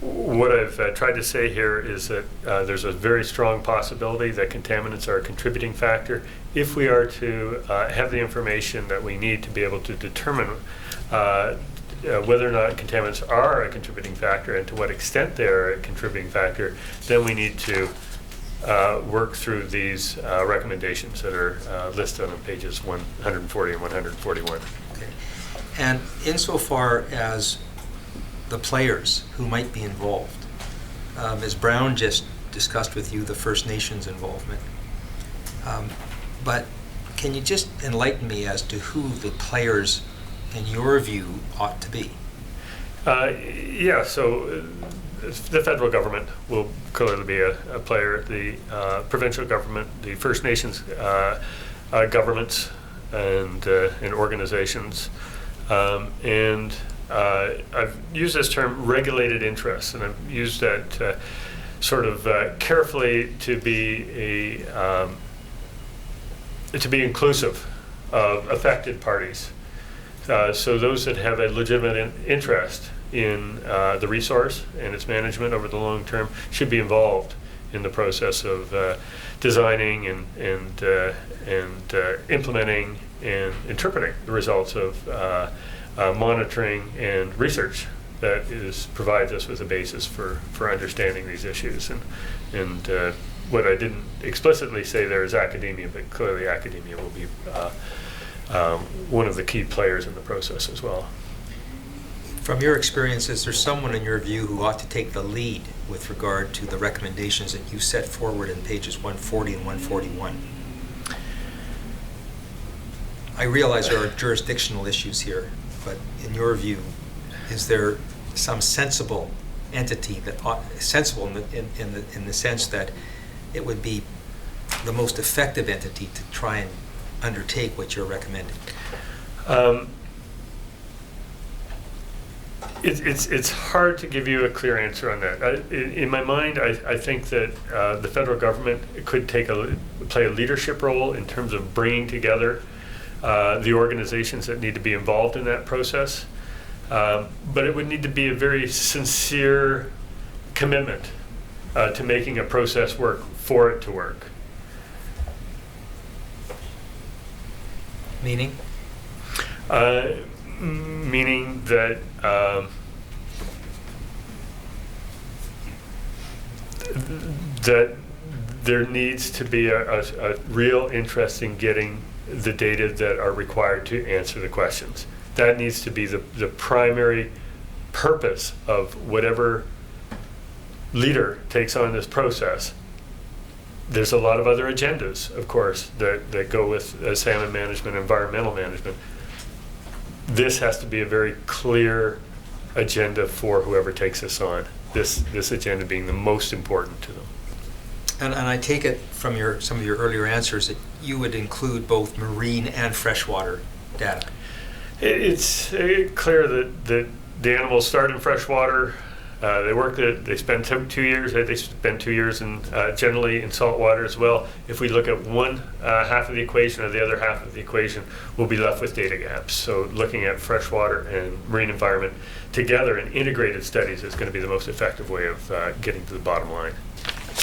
what I've tried to say here is that there's a very strong possibility that contaminants are a contributing factor. If we are to have the information that we need to be able to determine whether or not contaminants are a contributing factor and to what extent they are a contributing factor, then we need to work through these recommendations that are listed on pages 140 and 141. Okay. And insofar as the players who might be involved, Ms. Brown just discussed with you the First Nations involvement. But can you just enlighten me as to who the players, in your view, ought to be? Yeah, so the federal government will clearly be a player. The provincial government, the First Nations governments and organizations, and I've used this term regulated interests, and I've used that sort of carefully to be inclusive of affected parties. So those that have a legitimate interest in the resource and its management over the long term should be involved in the process of designing and implementing and interpreting the results of monitoring and research that provides us with a basis for understanding these issues. And what I didn't explicitly say there is academia, but clearly academia will be one of the key players in the process as well. From your experience, is there someone in your view who ought to take the lead with regard to the recommendations that you set forward in pages 140 and 141? I realize there are jurisdictional issues here, but in your view, is there some sensible entity that sensible in the sense that it would be the most effective entity to try and undertake what you're recommending? It's hard to give you a clear answer on that. In my mind, I think that the federal government could play a leadership role in terms of bringing together the organizations that need to be involved in that process. But it would need to be a very sincere commitment to making a process work for it to work. Meaning? Meaning that that there needs to be a real interest in getting the data that are required to answer the questions. That needs to be the primary purpose of whatever leader takes on this process. There's a lot of other agendas, of course, that go with salmon management, environmental management. This has to be a very clear agenda for whoever takes this on. This agenda being the most important to them. And I take it from some of your earlier answers that you would include both marine and freshwater data. It's clear that the animals start in freshwater. They spend 2 years. They spend 2 years generally in salt water as well. If we look at one half of the equation or the other half of the equation, we'll be left with data gaps. So looking at freshwater and marine environment together in integrated studies is going to be the most effective way of getting to the bottom line.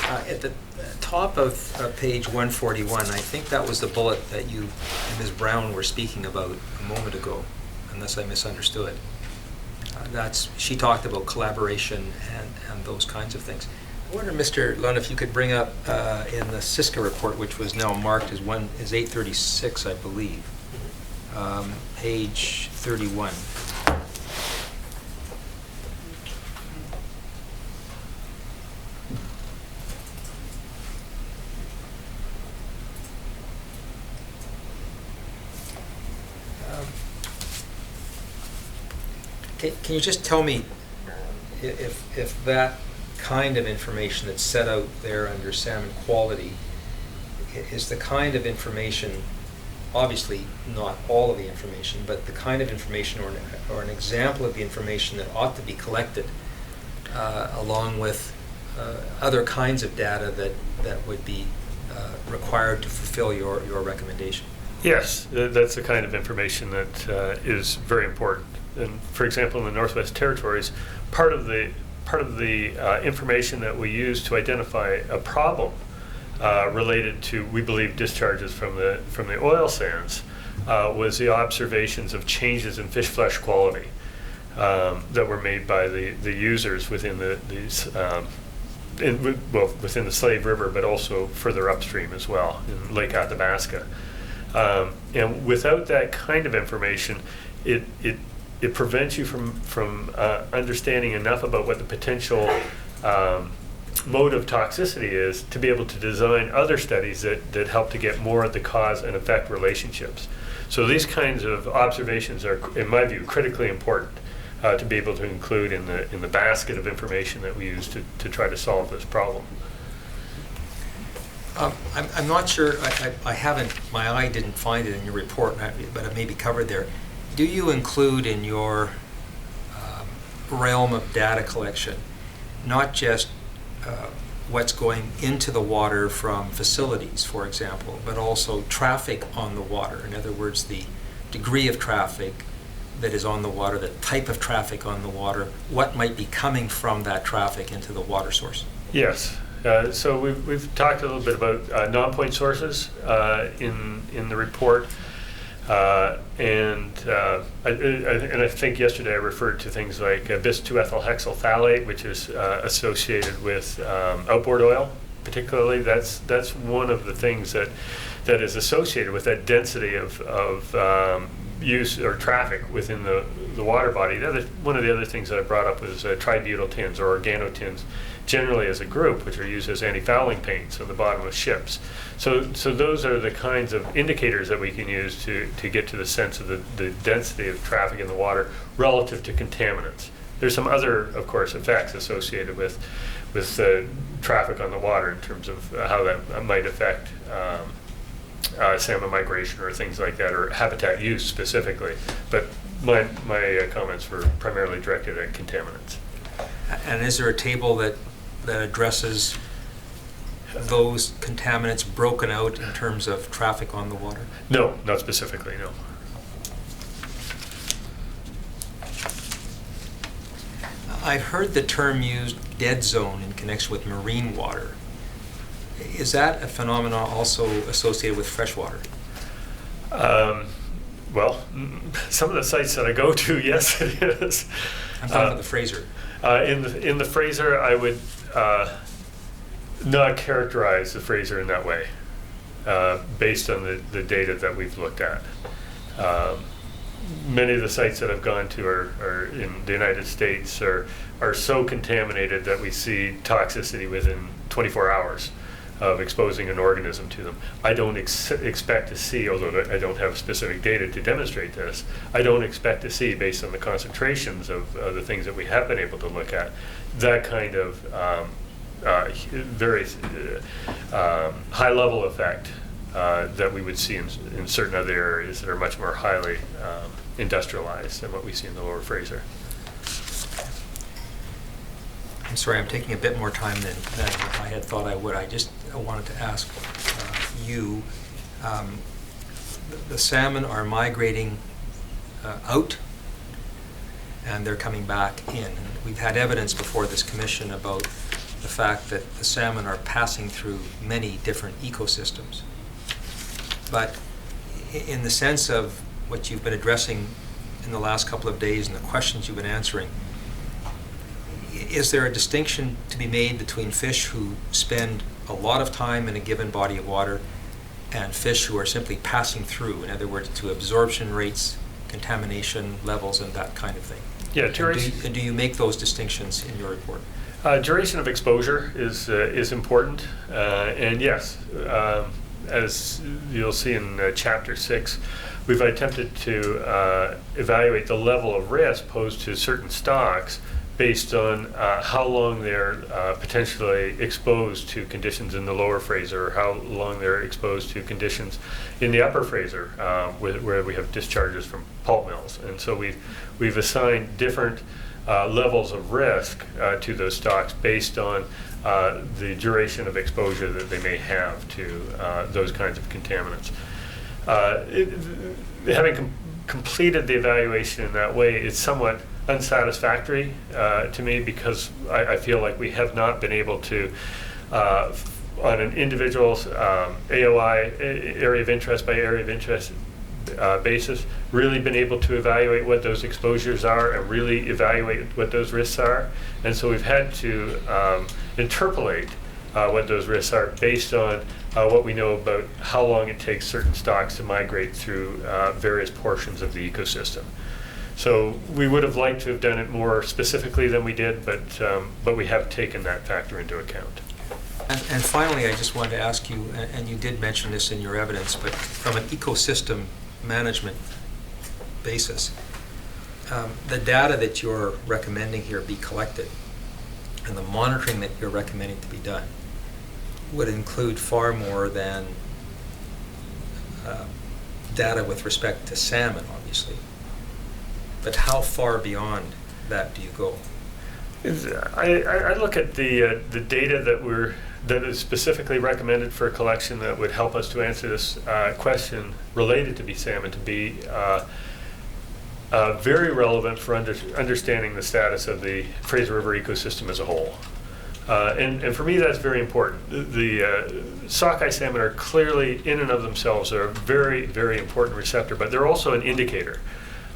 At the top of page 141, I think that was the bullet that you and Ms. Brown were speaking about a moment ago, unless I misunderstood. She talked about collaboration and those kinds of things. I wonder, Mr. Lunn, if you could bring up in the CISCA report, which was now marked as 836, I believe, page 31. Can you just tell me if that kind of information that's set out there under salmon quality is the kind of information, obviously not all of the information, but the kind of information or an example of the information that ought to be collected along with other kinds of data that would be required to fulfill your recommendation? Yes, that's the kind of information that is very important. And for example, in the Northwest Territories, part of the information that we use to identify a problem related to, we believe, discharges from the oil sands was the observations of changes in fish flesh quality that were made by the users within within the Slave River, but also further upstream as well in Lake Athabasca. And without that kind of information, it prevents you from understanding enough about what the potential mode of toxicity is to be able to design other studies that help to get more at the cause and effect relationships. So these kinds of observations are, in my view, critically important to be able to include in the basket of information that we use to try to solve this problem. I'm not sure, I haven't, my eye didn't find it in your report, but it may be covered there. Do you include in your realm of data collection not just what's going into the water from facilities, for example, but also traffic on the water? In other words, the degree of traffic that is on the water, the type of traffic on the water, what might be coming from that traffic into the water source? Yes. So we've talked a little bit about non-point sources in the report, and I think yesterday I referred to things like bis-2-ethylhexyl phthalate, which is associated with outboard oil. Particularly, that's one of the things that is associated with that density of use or traffic within the water body. One of the other things that I brought up was tributyl tins or organotins, generally as a group, which are used as anti-fouling paints on the bottom of ships. So those are the kinds of indicators that we can use to get to the sense of the density of traffic in the water relative to contaminants. There's some other, of course, effects associated with traffic on the water in terms of how that might affect salmon migration or things like that, or habitat use specifically. But my comments were primarily directed at contaminants. And is there a table that addresses those contaminants broken out in terms of traffic on the water? No, not specifically, no. I've heard the term used, dead zone, in connection with marine water. Is that a phenomenon also associated with freshwater? Well, some of the sites that I go to, yes, it is. I'm talking about the Fraser. In the Fraser, I would not characterize the Fraser in that way, based on the data that we've looked at. Many of the sites that I've gone to are in the United States are so contaminated that we see toxicity within 24 hours of exposing an organism to them. I don't expect to see, although I don't have specific data to demonstrate this, I don't expect to see, based on the concentrations of the things that we have been able to look at, that kind of very high level effect that we would see in certain other areas that are much more highly industrialized than what we see in the Lower Fraser. I'm sorry, I'm taking a bit more time than I had thought I would. I wanted to ask you, the salmon are migrating out and they're coming back in. And we've had evidence before this commission about the fact that the salmon are passing through many different ecosystems. But in the sense of what you've been addressing in the last couple of days and the questions you've been answering, is there a distinction to be made between fish who spend a lot of time in a given body of water and fish who are simply passing through? In other words, to absorption rates, contamination levels, and that kind of thing. Yeah, And do you make those distinctions in your report? Duration of exposure is important, and yes, as you'll see in Chapter 6, we've attempted to evaluate the level of risk posed to certain stocks based on how long they're potentially exposed to conditions in the lower Fraser, or how long they're exposed to conditions in the upper Fraser, where we have discharges from pulp mills. And so we've assigned different levels of risk to those stocks based on the duration of exposure that they may have to those kinds of contaminants. Having completed the evaluation in that way, it's somewhat unsatisfactory to me, because I feel like we have not been able to, on an individual AOI, area of interest by area of interest basis, really been able to evaluate what those exposures are and really evaluate what those risks are. And so we've had to interpolate what those risks are based on what we know about how long it takes certain stocks to migrate through various portions of the ecosystem. So we would have liked to have done it more specifically than we did, but we have taken that factor into account. And finally, I just wanted to ask you, and you did mention this in your evidence, but from an ecosystem management basis, the data that you're recommending here be collected and the monitoring that you're recommending to be done would include far more than data with respect to salmon, obviously. But how far beyond that do you go? I look at the data that is specifically recommended for collection that would help us to answer this question related to bee salmon to be very relevant for understanding the status of the Fraser River ecosystem as a whole. And for me, that's very important. The sockeye salmon are clearly, in and of themselves, are a very, very important receptor, but they're also an indicator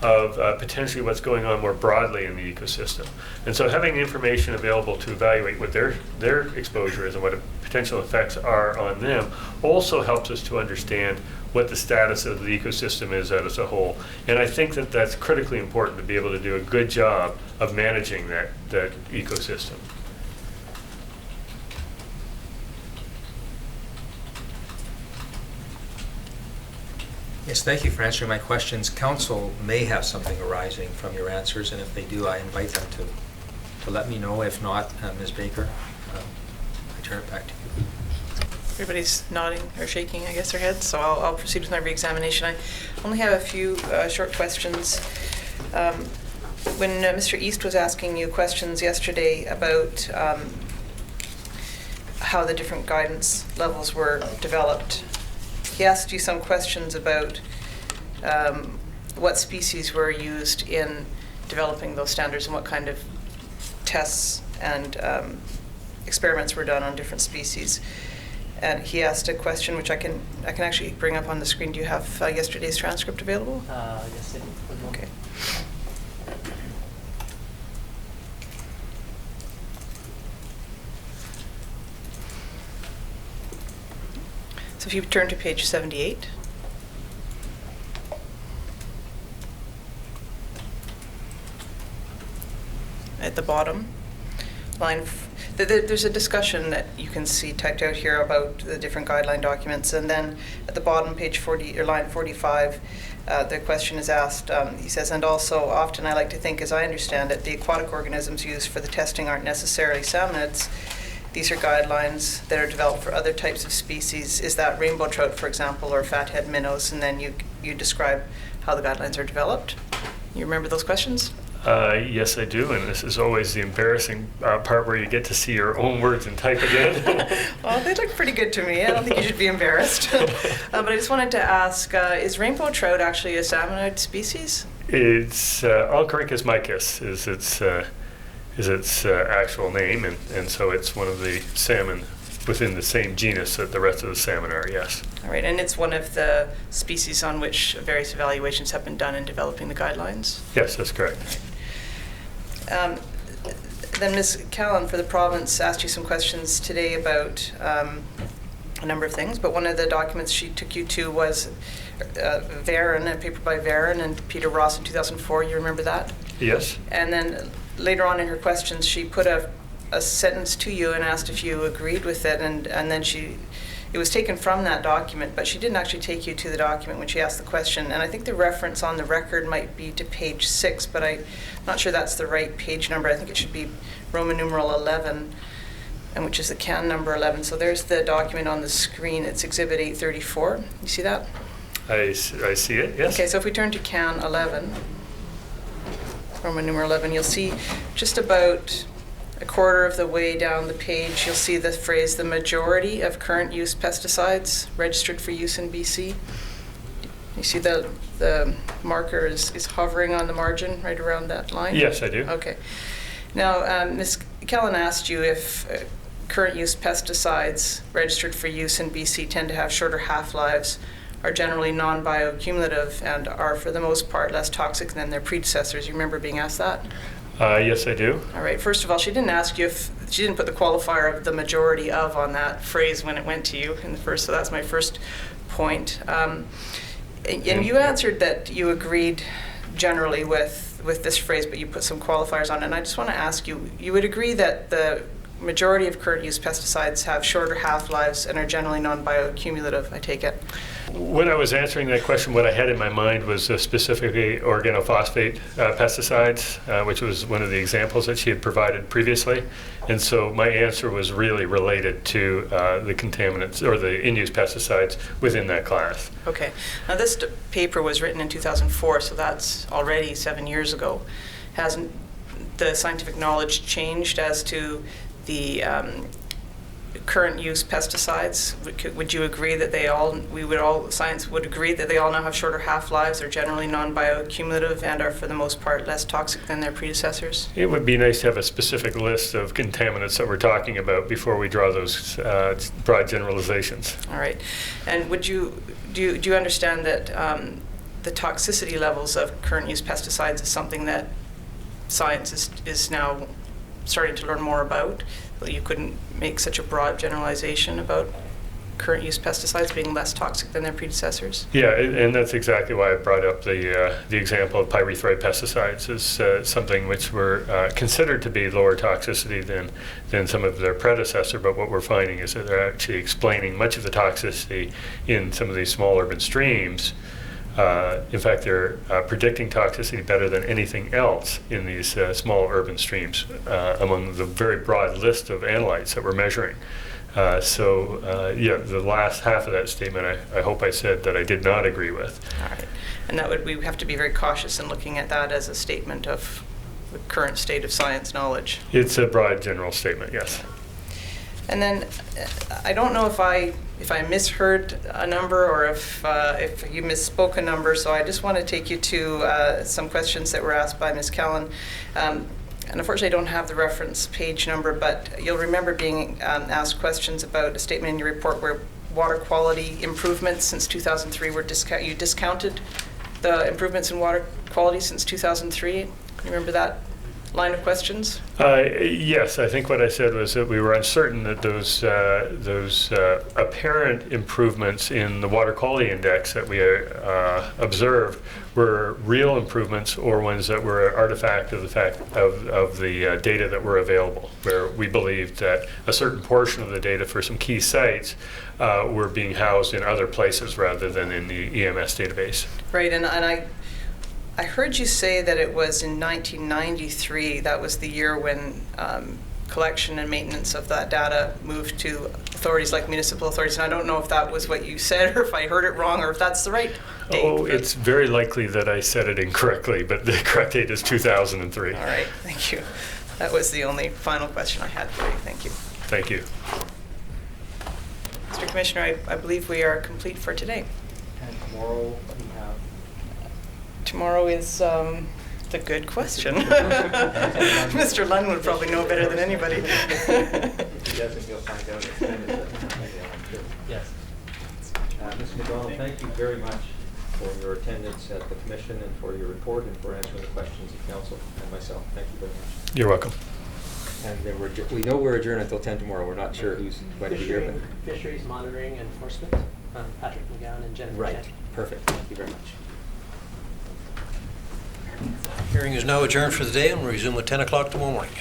of potentially what's going on more broadly in the ecosystem. And so having information available to evaluate what their exposure is and what potential effects are on them also helps us to understand what the status of the ecosystem is as a whole. And I think that that's critically important to be able to do a good job of managing that ecosystem. Yes, thank you for answering my questions. Council may have something arising from your answers, and if they do, I invite them to let me know. If not, Ms. Baker, I turn it back to you. Everybody's nodding or shaking, I guess, their heads, so I'll proceed with my re-examination. I only have a few short questions. When Mr. East was asking you questions yesterday about how the different guidance levels were developed, he asked you some questions about what species were used in developing those standards and what kind of tests and experiments were done on different species. And he asked a question which I can actually bring up on the screen. Do you have yesterday's transcript available? Yes, I do. Okay. So if you turn to page 78. At the bottom, there's a discussion that you can see typed out here about the different guideline documents, and then at the bottom, page 40 or line 45, the question is asked. He says, and also often I like to think, as I understand it, the aquatic organisms used for the testing aren't necessarily salmonids. These are guidelines that are developed for other types of species. Is that rainbow trout, for example, or fathead minnows? And then you describe how the guidelines are developed. You remember those questions? Yes, I do, and this is always the embarrassing part where you get to see your own words in type again. Well, they look pretty good to me. I don't think you should be embarrassed. But I just wanted to ask, is rainbow trout actually a salmonid species? It's Oncorhynchus micus is its actual name, and so it's one of the salmon within the same genus that the rest of the salmon are, yes. All right, and it's one of the species on which various evaluations have been done in developing the guidelines? Yes, that's correct. Then Ms. Callan for the province asked you some questions today about a number of things, but one of the documents she took you to was Varon, a paper by Varon and Peter Ross in 2004. You remember that? Yes. And then later on in her questions, she put a sentence to you and asked if you agreed with it, and then she it was taken from that document, but she didn't actually take you to the document when she asked the question. And I think the reference on the record might be to page 6, but I'm not sure that's the right page number. I think it should be Roman numeral 11, and which is the CAN number 11. So there's the document on the screen. It's Exhibit 834. You see that? I see it, yes. Okay, so if we turn to CAN 11, Roman numeral 11, you'll see just about a quarter of the way down the page, you'll see the phrase, the majority of current use pesticides registered for use in BC. You see the marker is hovering on the margin right around that line? Yes, I do. Okay. Now, Ms. Kellen asked you if current use pesticides registered for use in BC tend to have shorter half-lives, are generally non-bioaccumulative, and are for the most part less toxic than their predecessors. You remember being asked that? Yes, I do. All right. First of all, she didn't ask you if she didn't put the qualifier of the majority of on that phrase when it went to you in the first. So that's my first point. And you answered that you agreed generally with this phrase, but you put some qualifiers on it. And I just want to ask you: you would agree that the majority of current use pesticides have shorter half-lives and are generally non-bioaccumulative, I take it? When I was answering that question, what I had in my mind was specifically organophosphate pesticides, which was one of the examples that she had provided previously. And so my answer was really related to the contaminants or the in-use pesticides within that class. Okay. Now this paper was written in 2004, so that's already 7 years ago. Hasn't the scientific knowledge changed as to the current use pesticides? Would you agree that science would agree that they all now have shorter half-lives, are generally non-bioaccumulative, and are for the most part less toxic than their predecessors? It would be nice to have a specific list of contaminants that we're talking about before we draw those broad generalizations. All right. And do you understand that the toxicity levels of current use pesticides is something that science is now starting to learn more about? You couldn't make such a broad generalization about current use pesticides being less toxic than their predecessors? Yeah, and that's exactly why I brought up the example of pyrethroid pesticides as something which were considered to be lower toxicity than some of their predecessor, but what we're finding is that they're actually explaining much of the toxicity in some of these small urban streams. In fact, they're predicting toxicity better than anything else in these small urban streams among the very broad list of analytes that we're measuring. Yeah, the last half of that statement, I hope I said that I did not agree with. All right. And we have to be very cautious in looking at that as a statement of the current state of science knowledge. It's a broad general statement, yes. And then I don't know if I misheard a number or if you misspoke a number, so I just want to take you to some questions that were asked by Ms. Kellen. And unfortunately, I don't have the reference page number, but you'll remember being asked questions about a statement in your report where water quality improvements since 2003 were you discounted the improvements in water quality since 2003. You remember that line of questions? Yes, I think what I said was that we were uncertain that those apparent improvements in the water quality index that we observed were real improvements or ones that were an artifact of the fact of the data that were available, where we believed that a certain portion of the data for some key sites were being housed in other places rather than in the EMS database. Right, and I heard you say that it was in 1993, that was the year when collection and maintenance of that data moved to authorities like municipal authorities. And I don't know if that was what you said or if I heard it wrong or if that's the right date. Oh, it's very likely that I said it incorrectly, but the correct date is 2003. All right, thank you. That was the only final question I had for you. Thank you. Thank you. Mr. Commissioner, I believe we are complete for today. And tomorrow we have... Tomorrow is the good question. Mr. Lund would probably know better than anybody. If he doesn't, you'll find out. Yes. Mr. McDonald, thank you very much for your attendance at the commission and for your report and for answering the questions of council and myself. Thank you very much. You're welcome. And then we know we're adjourned until 10 tomorrow. We're not sure who's going to be here. But Fisheries Monitoring and Enforcement, Patrick McGowan and Jennifer right. Kent. Perfect. Thank you very much. Hearing is now adjourned for the day and we'll resume at 10 o'clock tomorrow morning.